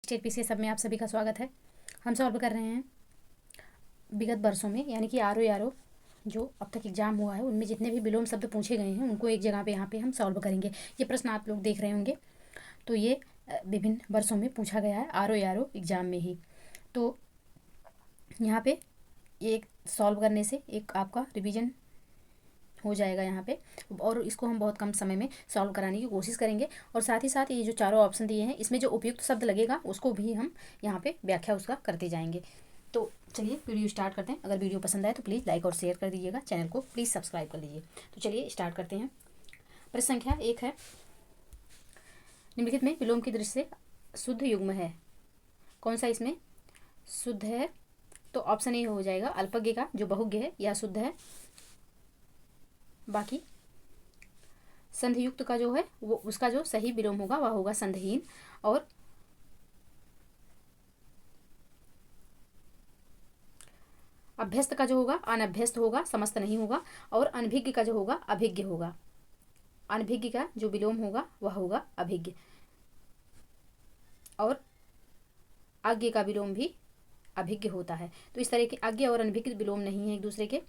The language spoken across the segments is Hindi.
स्टेट पीसी सब में आप सभी का स्वागत है। हम सॉल्व कर रहे हैं विगत वर्षों में, यानी कि आर जो अब तक एग्जाम हुआ है उनमें जितने भी विलोम शब्द पूछे गए हैं उनको एक जगह पे यहाँ पे हम सॉल्व करेंगे। ये प्रश्न आप लोग देख रहे होंगे, तो ये विभिन्न वर्षों में पूछा गया है आर एग्जाम में ही। तो यहाँ पे एक सॉल्व करने से एक आपका रिवीजन हो जाएगा यहाँ पे, और इसको हम बहुत कम समय में सॉल्व कराने की कोशिश करेंगे। और साथ ही साथ ये जो चारों ऑप्शन दिए हैं इसमें जो उपयुक्त शब्द लगेगा उसको भी हम यहाँ पे व्याख्या उसका करते जाएंगे। तो चलिए वीडियो स्टार्ट करते हैं। अगर वीडियो पसंद आए तो प्लीज़ लाइक और शेयर कर दीजिएगा, चैनल को प्लीज़ सब्सक्राइब कर लीजिए। तो चलिए स्टार्ट करते हैं। प्रश्न संख्या 1 है, निम्नलिखित में विलोम की दृष्टि से शुद्ध युग्म है। कौन सा इसमें शुद्ध है? तो ऑप्शन ए हो जाएगा अल्पज्ञ का जो बहुज्ञ है यह शुद्ध है। बाकी संधियुक्त का जो है वो उसका जो सही विलोम होगा वह होगा संधिहीन। और अभ्यस्त का जो होगा अनभ्यस्त होगा, समस्त नहीं होगा। और अनभिज्ञ का जो होगा अभिज्ञ होगा। अनभिज्ञ का जो विलोम होगा वह होगा अभिज्ञ। और अज्ञ का विलोम भी अभिज्ञ होता है। तो इस तरह के अज्ञ और अनभिज्ञ विलोम नहीं है एक दूसरे के,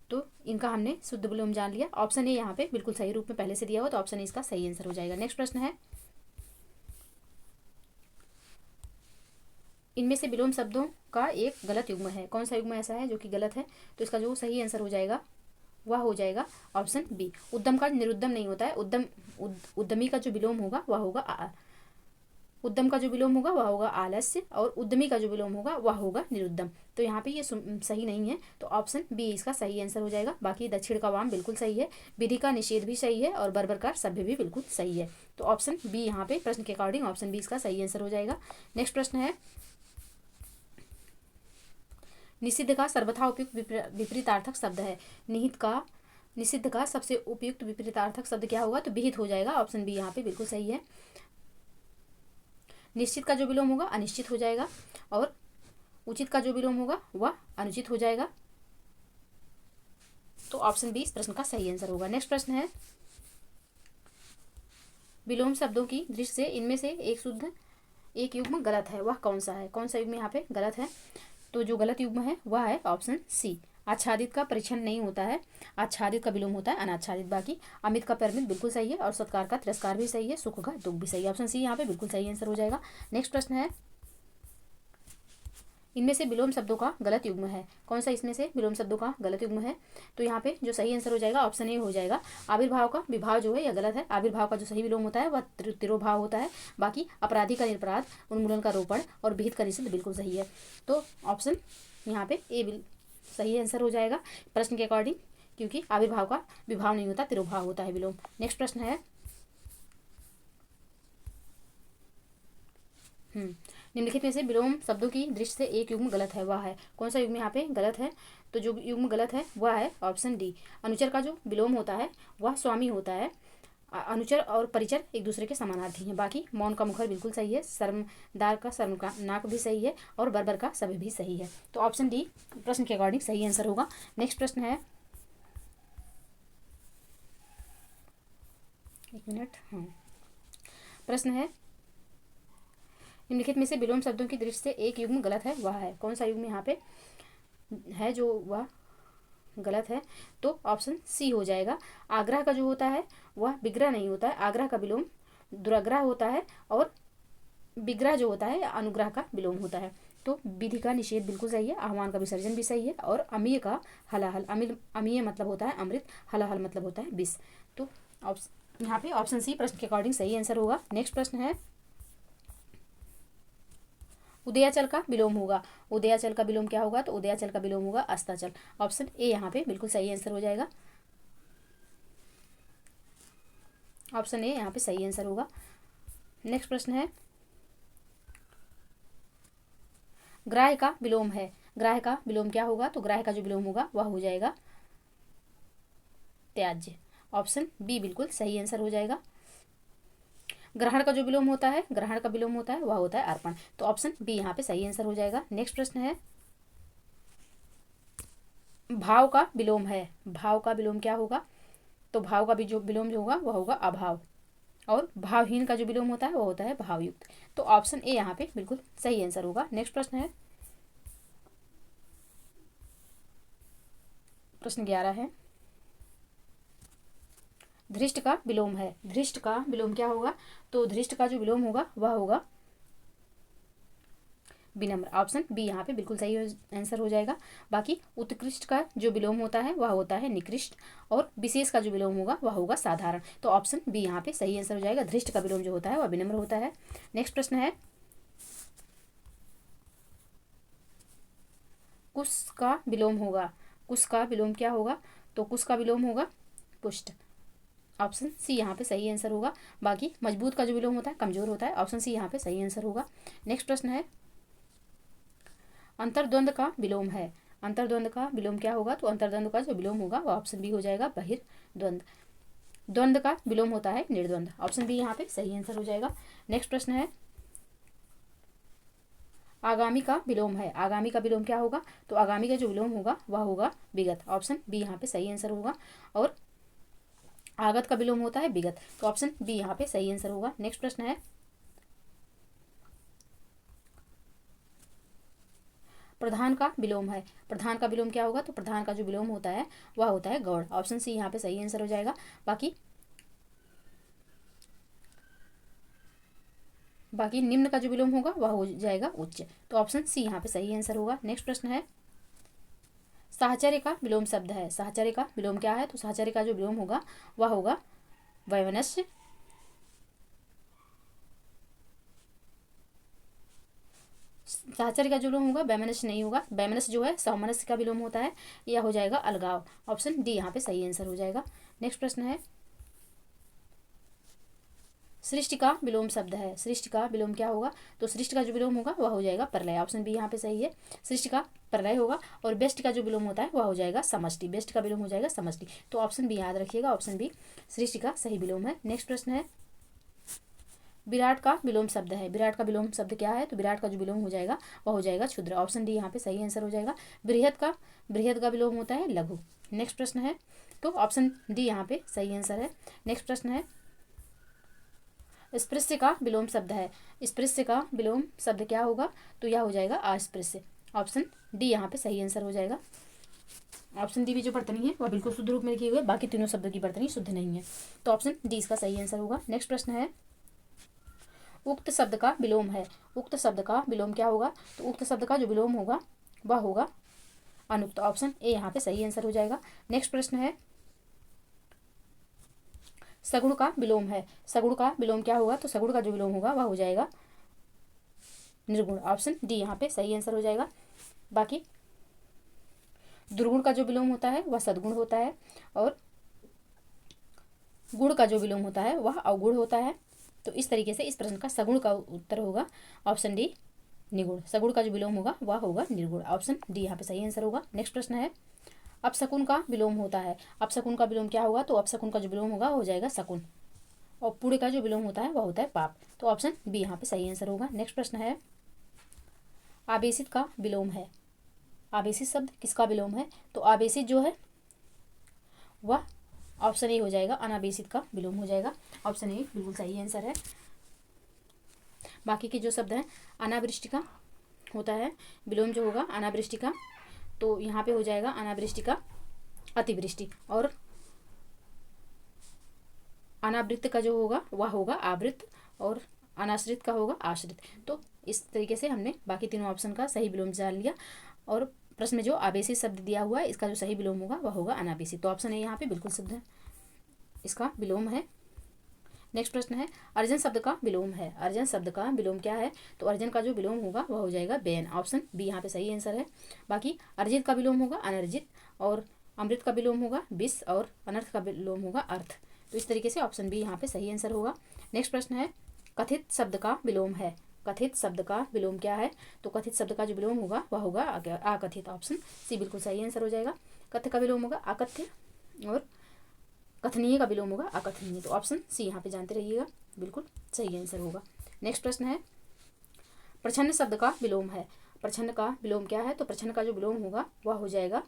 तो इनका हमने शुद्ध विलोम जान लिया। ऑप्शन ए यहाँ पे बिल्कुल सही रूप में पहले से दिया हुआ, तो ऑप्शन ए इसका सही आंसर हो जाएगा। नेक्स्ट प्रश्न है, इनमें से विलोम शब्दों का एक गलत युग्म है। कौन सा युग्म ऐसा है जो कि गलत है? तो इसका जो सही आंसर हो जाएगा वह हो जाएगा ऑप्शन बी। उद्यम का निरुद्यम नहीं होता है। उद्यमी का जो विलोम होगा वह होगा उद्यम का जो विलोम होगा वह होगा आलस्य, और उद्यमी का जो विलोम होगा वह होगा निरुद्यम। तो यहाँ पे ये सही नहीं है, तो ऑप्शन बी इसका सही आंसर हो जाएगा। बाकी दक्षिण का वाम बिल्कुल सही है, विधि का निषेध भी सही है, और बर्बर का सभ्य भी बिल्कुल सही है। तो ऑप्शन बी यहाँ पे प्रश्न के अकॉर्डिंग ऑप्शन बी इसका सही आंसर हो जाएगा। नेक्स्ट प्रश्न है, निषिद्ध का सर्वथा उपयुक्त विपरीतार्थक शब्द है। निषिद्ध का सबसे उपयुक्त विपरीतार्थक शब्द क्या होगा? तो विहित हो जाएगा। ऑप्शन बी यहाँ पे बिल्कुल सही है। निश्चित का जो विलोम होगा अनिश्चित हो जाएगा, और उचित का जो विलोम होगा वह अनुचित हो जाएगा। तो ऑप्शन बी इस प्रश्न का सही आंसर होगा। नेक्स्ट प्रश्न है, विलोम शब्दों की दृष्टि से इनमें से एक युग्म गलत है, वह कौन सा है? कौन सा युग्म यहाँ पे गलत है? तो जो गलत युग्म है वह है ऑप्शन सी। आच्छादित का परिच्छन नहीं होता है, आच्छादित का विलोम होता है अनाच्छादित। बाकी अमित का परिमित बिल्कुल सही है, और सत्कार का तिरस्कार भी सही है, सुख का दुख भी सही है। ऑप्शन सी यहाँ पे बिल्कुल सही आंसर हो जाएगा। नेक्स्ट प्रश्न है, इनमें से विलोम शब्दों का गलत युग्म है। कौन सा इसमें से विलोम शब्दों का गलत युग्म है? तो यहाँ पे जो सही आंसर हो जाएगा ऑप्शन ए हो जाएगा। आविर्भाव का विभाव जो है यह गलत है। आविर्भाव का जो सही विलोम होता है वह तिरोभाव होता है। बाकी अपराधी का निरपराध, उन्मूलन का रोपण, और विहित का निषिद्ध बिल्कुल सही है। तो ऑप्शन यहाँ पे ए सही आंसर हो जाएगा प्रश्न के अकॉर्डिंग, क्योंकि आविर्भाव का विभाव नहीं होता, तिरोभाव होता है विलोम। नेक्स्ट प्रश्न है, निम्नलिखित में से विलोम शब्दों की दृष्टि से एक युग्म गलत है, वह है कौन सा युग्म यहाँ पे गलत है? तो जो युग्म गलत है वह है ऑप्शन डी। अनुचर का जो विलोम होता है वह स्वामी होता है। अनुचर और परिचर एक दूसरे के समानार्थी हैं। बाकी मौन का मुखर बिल्कुल सही है, शर्मदार का शर्म का नाक भी सही है, और बर्बर का सभ्य भी सही है। तो ऑप्शन डी प्रश्न के अकॉर्डिंग सही आंसर होगा। नेक्स्ट प्रश्न है, एक मिनट, प्रश्न है, निम्नलिखित में से विलोम शब्दों की दृष्टि से एक युग्म गलत है, वह है कौन सा युग्म यहाँ पे है जो वह गलत है? तो ऑप्शन सी हो जाएगा। आग्रह का जो होता है वह विग्रह नहीं होता है। आग्रह का विलोम दुराग्रह होता है, और विग्रह जो होता है अनुग्रह का विलोम होता है। तो विधि का निषेध बिल्कुल सही है, आह्वान का विसर्जन भी सही है, और अमीय का हलाहल, अमीय मतलब होता है अमृत, हलाहल मतलब होता है विष। तो यहाँ पे ऑप्शन सी प्रश्न के अकॉर्डिंग सही आंसर होगा। नेक्स्ट प्रश्न है, उदयाचल का विलोम होगा। उदयाचल का विलोम क्या होगा? तो उदयाचल का विलोम होगा अस्ताचल। ऑप्शन ए यहाँ पे बिल्कुल सही आंसर हो जाएगा। ऑप्शन ए यहाँ पे सही आंसर होगा। नेक्स्ट प्रश्न है, ग्राह्य का विलोम है। ग्राह्य का विलोम क्या होगा? तो ग्राह्य का जो विलोम होगा वह हो जाएगा त्याज्य। ऑप्शन बी बिल्कुल सही आंसर हो जाएगा। ग्रहण का जो विलोम होता है, ग्रहण का विलोम होता है वह होता है अर्पण। तो ऑप्शन बी यहाँ पे सही आंसर हो जाएगा। नेक्स्ट प्रश्न है, भाव का विलोम है। भाव का विलोम क्या होगा? तो भाव का भी जो विलोम जो होगा वह होगा अभाव। और भावहीन का जो विलोम होता है वो होता है भावयुक्त। तो ऑप्शन ए यहाँ पे बिल्कुल सही आंसर होगा। नेक्स्ट प्रश्न है, प्रश्न 11 है, धृष्ट का विलोम है। धृष्ट का विलोम क्या होगा? तो धृष्ट का जो विलोम होगा वह होगा विनम्र। ऑप्शन बी यहाँ पे बिल्कुल सही आंसर हो जाएगा। बाकी उत्कृष्ट का जो विलोम होता है वह होता है निकृष्ट, और विशेष का जो विलोम होगा वह होगा साधारण। तो ऑप्शन बी यहाँ पे सही आंसर हो जाएगा। धृष्ट का विलोम जो होता है वह विनम्र होता है। नेक्स्ट प्रश्न है, कुश का विलोम होगा। कुश का विलोम क्या होगा? तो कुश का विलोम होगा पुष्ट। ऑप्शन सी यहाँ पे सही आंसर होगा। बाकी मजबूत का जो विलोम होता है कमजोर होता है। ऑप्शन सी यहाँ पे सही आंसर होगा। नेक्स्ट प्रश्न है, अंतर्द्वंद का विलोम है। अंतर्द्वंद का विलोम क्या होगा? तो अंतर्द्वंद का जो विलोम होगा वह ऑप्शन बी हो जाएगा बहिर्द्वंद। द्वंद का विलोम होता है निर्द्वंद। ऑप्शन बी यहाँ पे सही आंसर हो जाएगा। नेक्स्ट प्रश्न है, आगामी का विलोम है। आगामी का विलोम क्या होगा? तो आगामी का जो विलोम होगा वह होगा विगत। ऑप्शन बी यहाँ पे सही आंसर होगा। और आगत का विलोम होता है विगत। तो ऑप्शन बी यहाँ पे सही आंसर होगा। नेक्स्ट प्रश्न है, प्रधान का विलोम है। प्रधान का विलोम क्या होगा? तो प्रधान का जो विलोम होता है वह होता है गौड़। ऑप्शन सी यहाँ पे सही आंसर हो जाएगा। बाकी निम्न का जो विलोम होगा वह हो जाएगा उच्च। तो ऑप्शन सी यहाँ पे सही आंसर होगा। नेक्स्ट प्रश्न है, साहचर्य का विलोम शब्द है। साहचर्य का विलोम क्या है? तो साहचर्य का जो विलोम होगा वह होगा वैमनस्य। साहचर्य का जो विलोम होगा वैमनस्य नहीं होगा। वैमनस्य जो है सौमनस्य का विलोम होता है। यह हो जाएगा अलगाव। ऑप्शन डी यहाँ पे सही आंसर हो जाएगा। नेक्स्ट प्रश्न है, सृष्टि का विलोम शब्द है। सृष्टि का विलोम क्या होगा? तो सृष्टि का जो विलोम होगा वह हो जाएगा प्रलय। ऑप्शन बी यहाँ पे सही है। सृष्टि का प्रलय होगा। और बेस्ट का जो विलोम होता है वह हो जाएगा समष्टि। बेस्ट का विलोम हो जाएगा समष्टि। तो ऑप्शन बी याद रखिएगा। ऑप्शन बी सृष्टि का सही विलोम है। नेक्स्ट प्रश्न है, विराट का विलोम शब्द है। विराट का विलोम शब्द क्या है? तो विराट का जो विलोम हो जाएगा वह हो जाएगा क्षुद्र। ऑप्शन डी यहाँ पे सही आंसर हो जाएगा। बृहद का विलोम होता है लघु। नेक्स्ट प्रश्न है, तो ऑप्शन डी यहाँ पे सही आंसर है। नेक्स्ट प्रश्न है, स्पृश्य का विलोम शब्द है। स्पृश्य का विलोम शब्द क्या होगा? तो यह हो जाएगा अस्पृश्य। ऑप्शन डी यहाँ पे सही आंसर हो जाएगा। ऑप्शन डी भी जो वर्तनी है वह बिल्कुल शुद्ध रूप में लिखी हुई है। बाकी तीनों शब्दों की वर्तनी शुद्ध नहीं है। तो ऑप्शन डी इसका सही आंसर होगा। नेक्स्ट प्रश्न है, उक्त शब्द का विलोम है। उक्त शब्द का विलोम क्या होगा? तो उक्त शब्द का जो विलोम होगा वह होगा अनुक्त। ऑप्शन ए यहाँ पे सही आंसर हो जाएगा। नेक्स्ट प्रश्न है, सगुण का विलोम है। सगुण का विलोम क्या होगा? तो सगुण का जो विलोम होगा वह हो जाएगा निर्गुण। ऑप्शन डी यहाँ पे सही आंसर हो जाएगा। बाकी दुर्गुण का जो विलोम होता है वह सद्गुण होता है। और गुण का जो विलोम होता है वह अवगुण होता है। तो इस तरीके से इस प्रश्न का सगुण का उत्तर होगा ऑप्शन डी निगुण। सगुण का जो विलोम होगा वह होगा निर्गुण। ऑप्शन डी यहाँ पे सही आंसर होगा। नेक्स्ट प्रश्न है, अपशकुन का विलोम होता है। अपशकुन का विलोम क्या होगा? तो अपशकुन का जो विलोम होगा वो हो जाएगा शकुन। और पुण्य का जो विलोम होता है वह होता है पाप। तो ऑप्शन बी यहाँ पे सही आंसर होगा। नेक्स्ट प्रश्न है, आवेशित का विलोम है। आवेशित शब्द किसका विलोम है? तो आवेशित जो है वह ऑप्शन ए हो जाएगा अनावेशित का विलोम हो जाएगा। ऑप्शन ए बिल्कुल सही आंसर है। बाकी के जो शब्द हैं, अनावृष्टि का होता है विलोम जो होगा अनावृष्टि का। तो यहाँ पे हो जाएगा अनावृष्टि का अतिवृष्टि। और अनावृत का जो होगा वह होगा आवृत। और अनाश्रित का होगा आश्रित। तो इस तरीके से हमने बाकी तीनों ऑप्शन का सही विलोम जान लिया। और प्रश्न में जो आवेशित शब्द दिया हुआ है इसका जो सही विलोम होगा वह होगा अनावेशित। तो ऑप्शन ए यहाँ पे बिल्कुल शुद्ध है, इसका विलोम है। नेक्स्ट प्रश्न है, अर्जन शब्द का विलोम है। अर्जन शब्द का विलोम क्या है? तो अर्जन का जो विलोम होगा वह हो जाएगा बेन। ऑप्शन बी यहाँ पे सही आंसर है। बाकी अर्जित का विलोम होगा अनर्जित। और अमृत का विलोम होगा विष। और अनर्थ का विलोम होगा अर्थ। तो इस तरीके से ऑप्शन बी यहाँ पे सही आंसर होगा। नेक्स्ट प्रश्न है, कथित शब्द का विलोम है। कथित शब्द का विलोम क्या है? तो कथित शब्द का जो विलोम होगा वह होगा अकथित। ऑप्शन सी बिल्कुल सही आंसर हो जाएगा। कथ्य का विलोम होगा अकथ्य। और कथनीय का विलोम होगा अकथनीय। तो ऑप्शन सी यहाँ पे जानते रहिएगा, बिल्कुल सही आंसर होगा। नेक्स्ट प्रश्न है, प्रछन्न शब्द का विलोम है। प्रछन्न का विलोम क्या है? तो प्रछन्न का जो विलोम होगा वह हो जाएगा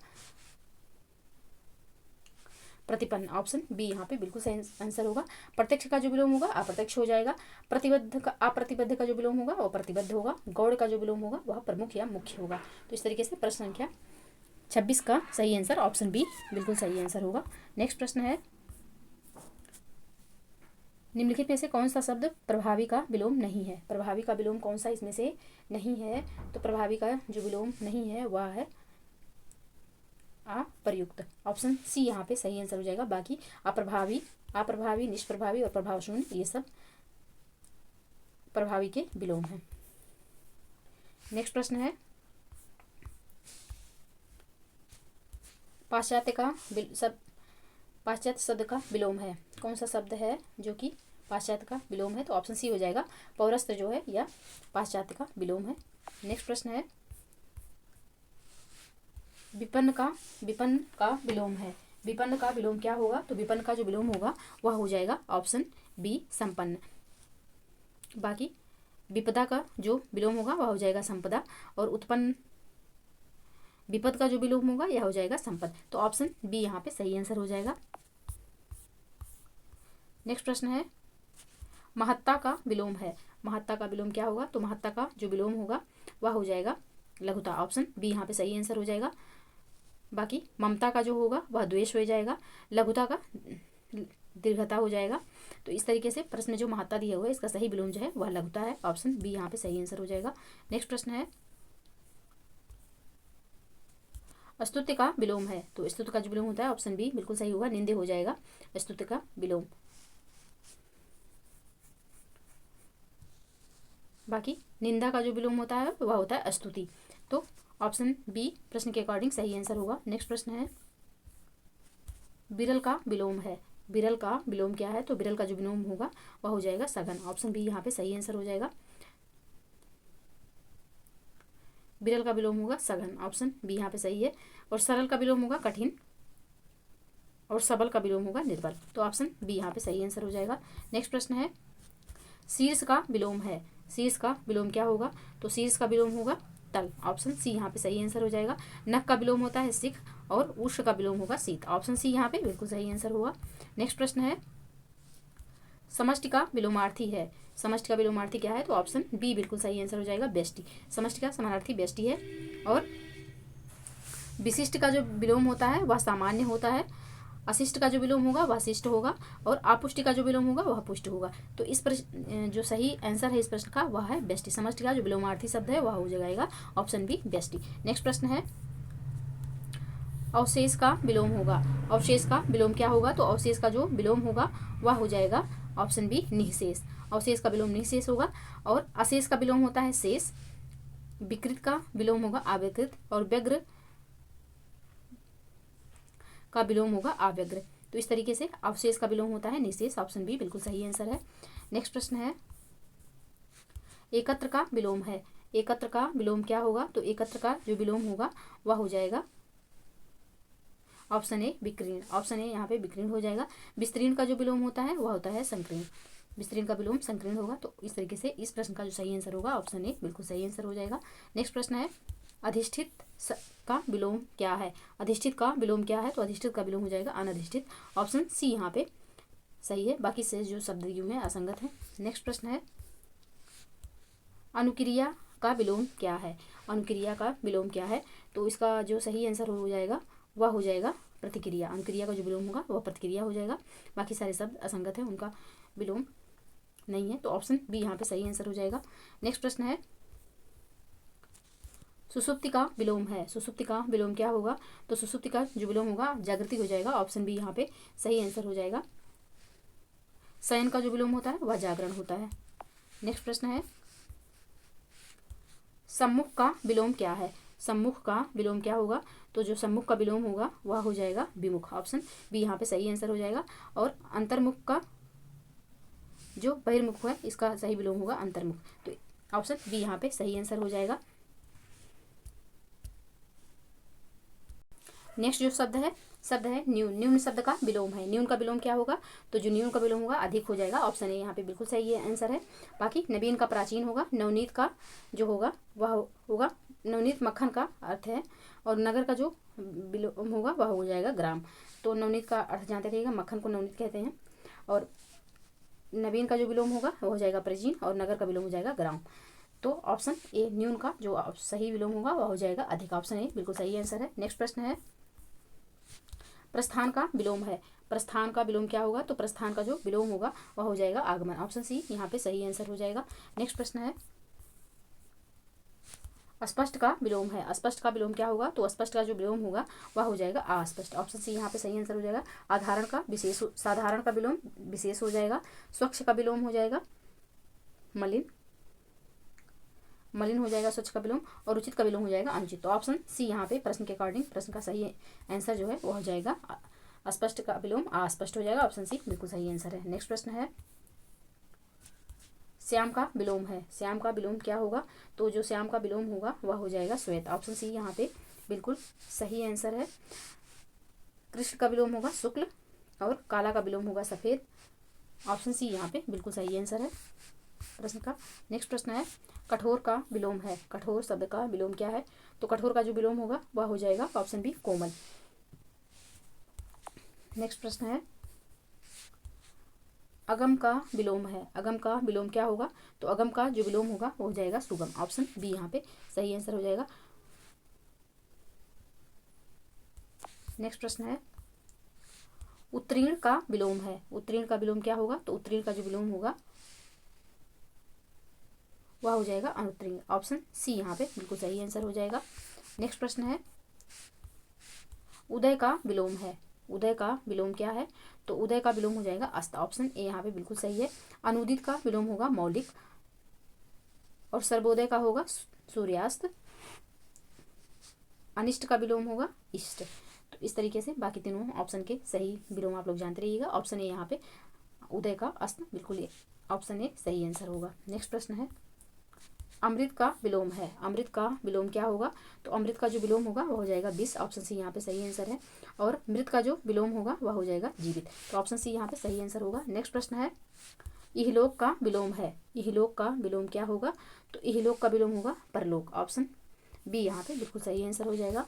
प्रतिपन्न, ऑप्शन बी यहाँ पे बिल्कुल सही आंसर होगा। प्रत्यक्ष का जो विलोम होगा अप्रत्यक्ष हो जाएगा। अप्रतिबद्ध का जो विलोम होगा वो प्रतिबद्ध होगा। गौड़ का जो विलोम होगा वह प्रमुख या मुख्य होगा। तो इस तरीके से प्रश्न संख्या 26 का सही आंसर ऑप्शन बी बिल्कुल सही आंसर होगा। नेक्स्ट प्रश्न है, निम्नलिखित में से कौन सा शब्द प्रभावी का विलोम नहीं है? प्रभावी का विलोम कौन सा इसमें से नहीं है? तो प्रभावी का जो विलोम नहीं है वह है अप्रयुक्त, ऑप्शन सी यहाँ पे सही आंसर हो जाएगा। बाकी अप्रभावी, निष्प्रभावी और प्रभाव शून्य ये सब प्रभावी के विलोम हैं। नेक्स्ट प्रश्न है, पाश्चात्य शब्द का विलोम है। कौन सा शब्द है जो कि पाश्चात्य का विलोम है? तो ऑप्शन सी हो जाएगा, पौरस्त्य जो है यह पाश्चात्य का विलोम है। नेक्स्ट प्रश्न है, विपन्न का विलोम है। विपन्न का विलोम क्या होगा? तो विपन्न का जो विलोम होगा वह हो जाएगा ऑप्शन बी संपन्न। बाकी विपदा का जो विलोम होगा वह हो जाएगा संपदा, और उत्पन्न विपद का जो विलोम होगा यह हो जाएगा संपद। तो ऑप्शन बी यहाँ पे सही आंसर हो जाएगा। नेक्स्ट प्रश्न है, महत्ता का विलोम है। महत्ता का विलोम क्या होगा? तो महत्ता का जो विलोम होगा वह हो जाएगा लघुता, ऑप्शन बी यहाँ पे सही आंसर हो जाएगा। बाकी ममता का जो होगा वह द्वेष हो जाएगा, लघुता का दीर्घता हो जाएगा। तो इस तरीके से प्रश्न जो महत्ता दिया हुआ है इसका सही विलोम जो है वह लघुता है, ऑप्शन बी यहाँ पे सही आंसर हो जाएगा। नेक्स्ट प्रश्न है, स्तुति का विलोम है। तो स्तुति का जो विलोम होता है ऑप्शन बी बिल्कुल सही होगा, निंदे हो जाएगा स्तुति का विलोम। बाकी निंदा का जो विलोम होता है वह होता है स्तुति। तो ऑप्शन बी प्रश्न के अकॉर्डिंग सही आंसर होगा। नेक्स्ट प्रश्न है, विरल का विलोम है। विरल का विलोम क्या है? तो विरल का जो विलोम होगा वह हो जाएगा सघन, ऑप्शन बी यहाँ पे सही आंसर हो जाएगा। विरल का विलोम होगा सघन, ऑप्शन बी यहाँ पे सही है। और सरल का विलोम होगा कठिन, और सबल का विलोम होगा निर्बल। तो ऑप्शन बी यहाँ पे सही आंसर हो जाएगा। नेक्स्ट प्रश्न है, शीर्ष का विलोम है। शीर्ष का विलोम क्या होगा? तो शीर्ष का विलोम होगा तल, ऑप्शन सी यहाँ पे सही आंसर हो जाएगा। नख का विलोम होता है सिख, और उष्ण का विलोम होगा शीत, ऑप्शन सी यहाँ पे बिल्कुल सही आंसर होगा। नेक्स्ट प्रश्न है, समष्टि का विलोमार्थी है। समष्टि का विलोमार्थी क्या है? तो ऑप्शन बी बिल्कुल सही आंसर हो जाएगा, व्यष्टि। समष्टि का समानार्थी व्यष्टि है। और विशिष्ट का जो विलोम होता है वह सामान्य होता है, अशिष्ट का जो विलोम होगा वह शिष्ट होगा, और अपुष्टि का जो विलोम होगा वह पुष्ट होगा। तो इस प्रश्न जो सही आंसर है इस प्रश्न का वह है व्यष्टि। समष्टि का जो विलोमार्थी शब्द है वह हो जाएगा ऑप्शन बी व्यष्टि। नेक्स्ट प्रश्न है, अवशेष का विलोम होगा। अवशेष का विलोम क्या होगा? तो अवशेष का जो विलोम होगा वह हो जाएगा ऑप्शन बी निःशेष। अवशेष का विलोम निःशेष होगा। और अशेष का विलोम होता है शेष, विकृत का विलोम होगा अविकृत, और व्यग्र का विलोम होगा अव्यग्र। तो इस तरीके से अवशेष का विलोम होता है निःशेष, ऑप्शन बी बिल्कुल सही आंसर है। नेक्स्ट प्रश्न है, एकत्र का विलोम है। एकत्र का विलोम क्या होगा? तो एकत्र का जो विलोम होगा वह हो जाएगा ऑप्शन ए विकीर्ण, ऑप्शन ए यहाँ पे विकीर्ण हो जाएगा। विस्तीर्ण का जो विलोम होता है वह होता है संकीर्ण, विस्तीर्ण का विलोम संकीर्ण होगा। तो इस तरीके से इस प्रश्न का जो सही आंसर होगा ऑप्शन ए बिल्कुल सही आंसर हो जाएगा। नेक्स्ट प्रश्न है, अधिष्ठित का विलोम क्या है? अधिष्ठित का विलोम क्या है? तो अधिष्ठित का विलोम हो जाएगा अनधिष्ठित, ऑप्शन सी यहाँ पे सही है। बाकी से जो शब्द यूं है असंगत है। नेक्स्ट प्रश्न है, अनुक्रिया का विलोम क्या है? अनुक्रिया का विलोम क्या है? तो इसका जो सही आंसर हो जाएगा वह हो जाएगा प्रतिक्रिया। अनुक्रिया का जो विलोम होगा वह प्रतिक्रिया हो जाएगा। बाकी सारे शब्द असंगत है, उनका विलोम नहीं है। तो ऑप्शन बी यहाँ पे सही आंसर हो जाएगा। नेक्स्ट प्रश्न है, सुसुप्ति का विलोम है। सुसुप्ति का विलोम क्या होगा? तो सुसुप्ति का जो विलोम होगा जागृति हो जाएगा, ऑप्शन बी यहाँ पे सही आंसर हो जाएगा। शयन का जो विलोम होता है वह जागरण होता है। नेक्स्ट प्रश्न है, सम्मुख का विलोम क्या है? सम्मुख का विलोम क्या होगा? तो जो सम्मुख का विलोम होगा वह हो जाएगा विमुख, ऑप्शन बी यहाँ पे सही आंसर हो जाएगा। और अंतर्मुख का जो बहिर्मुख है इसका सही विलोम होगा अंतर्मुख, तो ऑप्शन बी यहाँ पे सही आंसर हो जाएगा। नेक्स्ट जो शब्द है न्यून। न्यून शब्द का विलोम है। न्यून का विलोम क्या होगा? तो जो न्यून का विलोम होगा अधिक हो जाएगा। ऑप्शन ए यहाँ पे बिल्कुल सही है, आंसर है। बाकी नवीन का प्राचीन होगा। नवनीत का जो होगा वह होगा, नवनीत मक्खन का अर्थ है। और नगर का जो विलोम होगा वह हो जाएगा ग्राम। तो नवनीत का अर्थ जानते रहिएगा, मक्खन को नवनीत कहते हैं। और नवीन का जो विलोम होगा वो हो जाएगा प्राचीन, और नगर का विलोम हो जाएगा ग्राम। तो ऑप्शन ए न्यून का जो सही विलोम होगा वह हो जाएगा अधिक। ऑप्शन ए बिल्कुल सही आंसर है। नेक्स्ट प्रश्न है प्रस्थान का विलोम है। प्रस्थान का विलोम क्या होगा? तो प्रस्थान का जो विलोम होगा वह हो जाएगा आगमन। ऑप्शन सी यहाँ पे सही आंसर हो जाएगा। नेक्स्ट प्रश्न है अस्पष्ट का विलोम है। अस्पष्ट का विलोम क्या होगा? तो अस्पष्ट का जो विलोम होगा वह हो जाएगा अस्पष्ट। ऑप्शन सी यहाँ पे सही आंसर हो जाएगा। आधारण का विशेष, साधारण का विलोम विशेष हो जाएगा। स्वच्छ का विलोम हो जाएगा मलिन, मलिन हो जाएगा स्वच्छ का विलोम। और उचित का विलोम हो जाएगा अनुचित। तो ऑप्शन सी यहाँ पे प्रश्न के अकॉर्डिंग प्रश्न का सही आंसर जो है वो हो जाएगा अस्पष्ट का विलोम अस्पष्ट हो जाएगा। ऑप्शन सी बिल्कुल सही आंसर है। नेक्स्ट प्रश्न है श्याम का विलोम है। श्याम का विलोम क्या होगा? तो जो श्याम का विलोम होगा वह हो जाएगा श्वेत। ऑप्शन सी यहाँ पे बिल्कुल सही आंसर है। कृष्ण का विलोम होगा शुक्ल, और काला का विलोम होगा सफेद। ऑप्शन सी यहाँ पे बिल्कुल सही आंसर है प्रश्न का। नेक्स्ट प्रश्न है कठोर का विलोम है। कठोर शब्द का विलोम क्या है? तो कठोर का जो विलोम होगा वह हो जाएगा ऑप्शन बी कोमल। नेक्स्ट प्रश्न है अगम का विलोम है। अगम का विलोम क्या होगा? तो अगम का जो विलोम होगा वो हो जाएगा सुगम। ऑप्शन बी यहाँ पे सही आंसर हो जाएगा। नेक्स्ट प्रश्न है उत्तीर्ण का विलोम है। उत्तीर्ण का विलोम क्या होगा? तो उत्तीर्ण का जो विलोम होगा वह हो जाएगा अनुत्तीर्ण। ऑप्शन सी यहाँ पे बिल्कुल सही आंसर हो जाएगा। नेक्स्ट प्रश्न है उदय का विलोम है। उदय का विलोम क्या है? तो उदय का विलोम हो जाएगा अस्त। ऑप्शन ए यहाँ पे बिल्कुल सही है। अनुदित का विलोम होगा मौलिक, और सर्वोदय का होगा सूर्यास्त। अनिष्ट का विलोम होगा इष्ट। तो इस तरीके से बाकी तीनों ऑप्शन के सही विलोम आप लोग जानते रहिएगा। ऑप्शन ए यहाँ पे उदय का अस्त बिल्कुल ऑप्शन ए सही आंसर होगा। नेक्स्ट प्रश्न है अमृत का विलोम है। अमृत का विलोम क्या होगा? तो अमृत का जो विलोम होगा वह हो जाएगा विष। ऑप्शन सी यहाँ पे सही आंसर है। और मृत का जो विलोम होगा वह हो जाएगा जीवित। तो ऑप्शन सी यहाँ पे सही आंसर होगा। नेक्स्ट प्रश्न है इहलोक का विलोम है। इहलोक का विलोम क्या होगा? तो इहलोक का विलोम होगा परलोक। ऑप्शन बी यहाँ पे बिल्कुल सही आंसर हो जाएगा।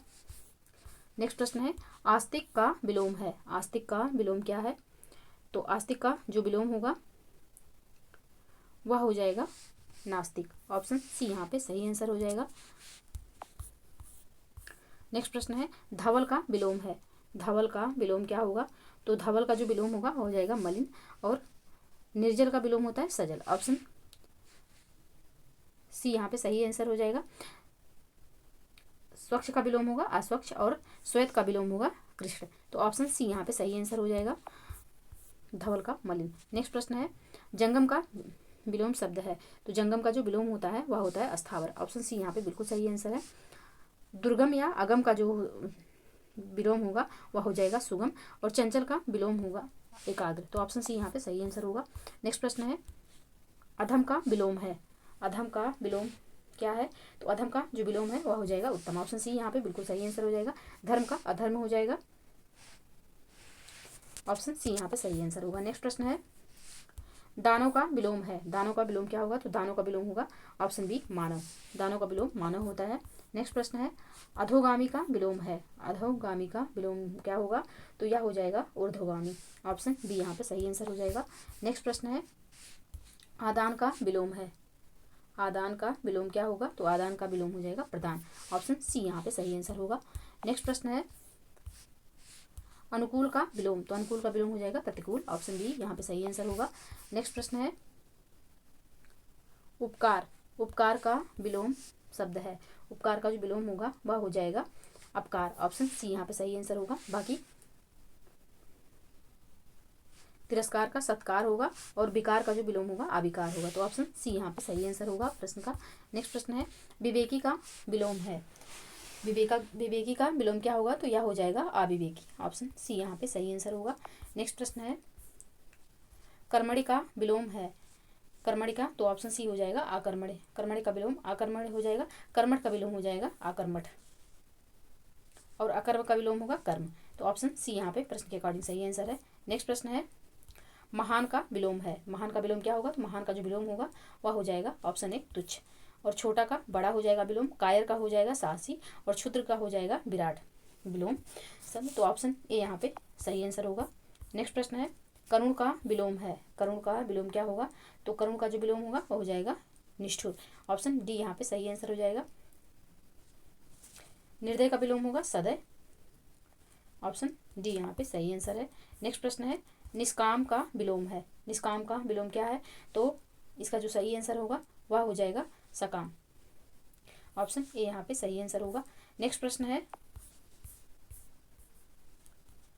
नेक्स्ट प्रश्न है आस्तिक का विलोम है। आस्तिक का विलोम क्या है? तो आस्तिक का जो विलोम होगा वह हो जाएगा नास्तिक। ऑप्शन सी यहाँ पे सही आंसर हो जाएगा। नेक्स्ट प्रश्न है धवल का विलोम है। धवल का विलोम क्या होगा? तो धवल का जो विलोम होगा वो हो जाएगा मलिन, और निर्जल का विलोम होता है सजल। ऑप्शन सी यहाँ पे सही आंसर हो जाएगा। स्वच्छ का विलोम होगा अस्वच्छ, और श्वेत का विलोम होगा कृष्ण। तो ऑप्शन सी यहाँ पे सही आंसर हो जाएगा धवल का मलिन। नेक्स्ट प्रश्न है जंगम का विलोम शब्द है। तो जंगम का जो विलोम होता है वह होता है अस्थावर। ऑप्शन सी यहाँ पे बिल्कुल सही आंसर है। दुर्गम या अगम का जो विलोम होगा वह हो जाएगा सुगम, और चंचल का विलोम होगा एकाग्र। तो ऑप्शन सी यहाँ पे सही आंसर होगा। नेक्स्ट प्रश्न है अधम का विलोम है। अधम का विलोम क्या है? तो अधम का जो विलोम है वह हो जाएगा उत्तम। ऑप्शन सी यहाँ पे बिल्कुल सही आंसर हो जाएगा। धर्म का अधर्म हो जाएगा। ऑप्शन सी यहाँ पे सही आंसर होगा। नेक्स्ट प्रश्न है दानों का विलोम है। दानों का विलोम क्या होगा? तो दानों का विलोम होगा ऑप्शन बी मानव। दानों का विलोम मानव होता है। नेक्स्ट प्रश्न है अधोगामी का विलोम है। अधोगामी का विलोम क्या होगा? तो यह हो जाएगा ऊर्ध्वगामी। ऑप्शन बी यहाँ पे सही आंसर हो जाएगा। नेक्स्ट प्रश्न है आदान का विलोम है। आदान का विलोम क्या होगा? तो आदान का विलोम हो जाएगा प्रदान। ऑप्शन सी यहाँ पे सही आंसर होगा। नेक्स्ट प्रश्न है अनुकूल का विलोम। तो अनुकूल का विलोम हो जाएगा प्रतिकूल। ऑप्शन बी यहाँ पे सही आंसर होगा। नेक्स्ट प्रश्न है उपकार। उपकार का विलोम शब्द है। उपकार का जो विलोम होगा वह हो जाएगा अपकार। ऑप्शन सी यहाँ पे सही आंसर होगा। बाकी तिरस्कार का सत्कार होगा, और विकार का जो विलोम होगा अविकार होगा। तो ऑप्शन सी यहाँ पे सही आंसर होगा प्रश्न का। नेक्स्ट प्रश्न है विवेकी का विलोम है। विवेकी का विलोम क्या होगा? तो यह हो जाएगा अविवेकी। ऑप्शन सी यहाँ पे सही आंसर होगा। नेक्स्ट प्रश्न है कर्मणि का विलोम है। कर्मणि का तो ऑप्शन सी हो जाएगा आकर्मण्य। कर्मणि का विलोम आकर्मण्य हो जाएगा। कर्मठ का विलोम हो जाएगा आकर्मठ। और अकर्म का विलोम होगा कर्म। तो ऑप्शन सी यहाँ पे प्रश्न के अकॉर्डिंग सही आंसर है। नेक्स्ट प्रश्न है महान का विलोम है। महान का विलोम क्या होगा? तो महान का जो विलोम होगा वह हो जाएगा ऑप्शन ए तुच्छ। और छोटा का बड़ा हो जाएगा विलोम, कायर का हो जाएगा साहसी, और क्षुद्र का हो जाएगा विराट विलोम सब। तो ऑप्शन ए यहाँ पे सही आंसर होगा। नेक्स्ट प्रश्न है करुण का विलोम है। करुण का विलोम क्या होगा? तो करुण का जो विलोम होगा वह हो जाएगा निष्ठुर। ऑप्शन डी यहाँ पे सही आंसर हो जाएगा। निर्दय का विलोम होगा सदय। ऑप्शन डी यहाँ पे सही आंसर है। नेक्स्ट प्रश्न है निष्काम का विलोम है। निष्काम का विलोम क्या है? तो इसका जो सही आंसर होगा वह हो जाएगा सकाम। ऑप्शन ए यहाँ पे सही आंसर होगा। नेक्स्ट प्रश्न है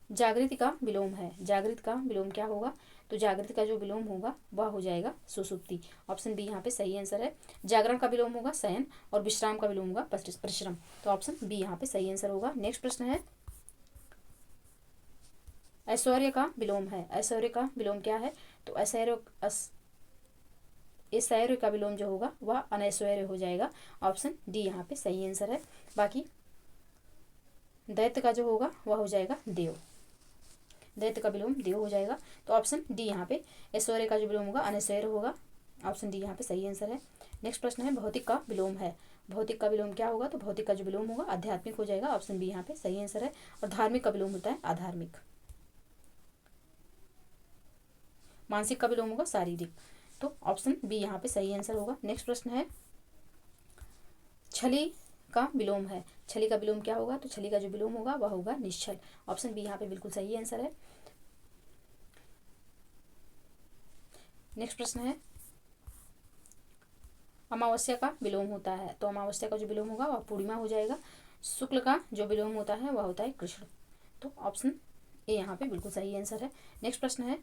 जागृति का विलोम है। जागृत का विलोम क्या होगा? तो जागृत का जो विलोम होगा वह हो जाएगा सुसुप्ति। ऑप्शन बी यहाँ पे सही आंसर है। जागरण का विलोम होगा शयन, और विश्राम का विलोम होगा परिश्रम। तो ऑप्शन बी यहाँ पे सही आंसर होगा। नेक्स्ट प्रश्न है ऐश्वर्य का विलोम है। ऐश्वर्य का विलोम क्या है? तो ऐश्वर्य का विलोम जो होगा वह अनैश्वर्य हो जाएगा। ऑप्शन डी यहाँ पे सही आंसर है। बाकी दैत्य का जो होगा वह हो जाएगा देव। दैत्य का विलोम देव हो जाएगा। तो ऑप्शन डी यहाँ पे ऐश्वर्य का जो विलोम होगा अनैश्वर्य होगा। ऑप्शन डी यहाँ पे सही आंसर है। नेक्स्ट प्रश्न है भौतिक का विलोम है। भौतिक का विलोम क्या होगा? तो भौतिक का जो विलोम होगा आध्यात्मिक हो जाएगा। ऑप्शन बी यहाँ पे सही आंसर है। और धार्मिक का विलोम होता है अधार्मिक। मानसिक का विलोम होगा शारीरिक। तो ऑप्शन बी यहाँ पे सही आंसर होगा। नेक्स्ट प्रश्न है छली का विलोम है। छली का विलोम क्या होगा? तो छली का जो विलोम होगा वह होगा निश्चल। ऑप्शन बी यहाँ पे बिल्कुल सही आंसर है। नेक्स्ट प्रश्न है अमावस्या का विलोम होता है। तो अमावस्या का जो विलोम होगा वह पूर्णिमा हो जाएगा। शुक्ल का जो विलोम होता है वह होता है कृष्ण। तो ऑप्शन ए यहाँ पे बिल्कुल सही आंसर है। नेक्स्ट प्रश्न है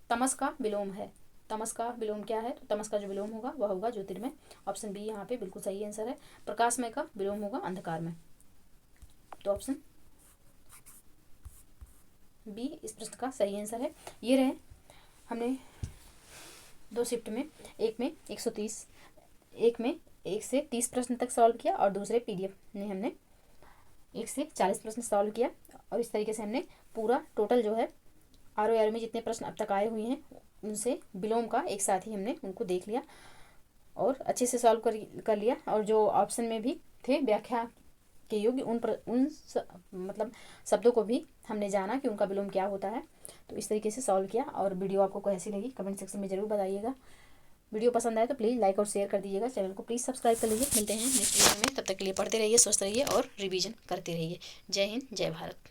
तमस का विलोम है। तमस का विलोम क्या है? तो तमस का जो विलोम होगा वह होगा ज्योतिर्मय। ऑप्शन बी यहाँ पे बिल्कुल सही आंसर है। प्रकाशमय का विलोम होगा अंधकार में। तो ऑप्शन बी इस प्रश्न का सही आंसर है। ये रहे हमने 2 शिफ्ट में, एक में 130, एक में 1 से 30 प्रश्न तक सॉल्व किया, और दूसरे पीडीएफ में हमने 1 से 40 प्रश्न सॉल्व किया। और इस तरीके से हमने पूरा टोटल जो है आर में जितने प्रश्न अब तक आए हुए हैं उनसे विलोम का एक साथ ही हमने उनको देख लिया और अच्छे से सॉल्व कर लिया। और जो ऑप्शन में भी थे व्याख्या के योग्य मतलब शब्दों को भी हमने जाना कि उनका विलोम क्या होता है। तो इस तरीके से सॉल्व किया। और वीडियो आपको कैसी लगी कमेंट सेक्शन में ज़रूर बताइएगा। वीडियो पसंद आए तो प्लीज़ लाइक और शेयर कर दीजिएगा। चैनल को प्लीज़ सब्सक्राइब कर लीजिए। मिलते हैं नेक्स्ट वीडियो में, तब तक के लिए पढ़ते रहिए, स्वस्थ रहिए और रिवीजन करते रहिए। जय हिंद, जय भारत।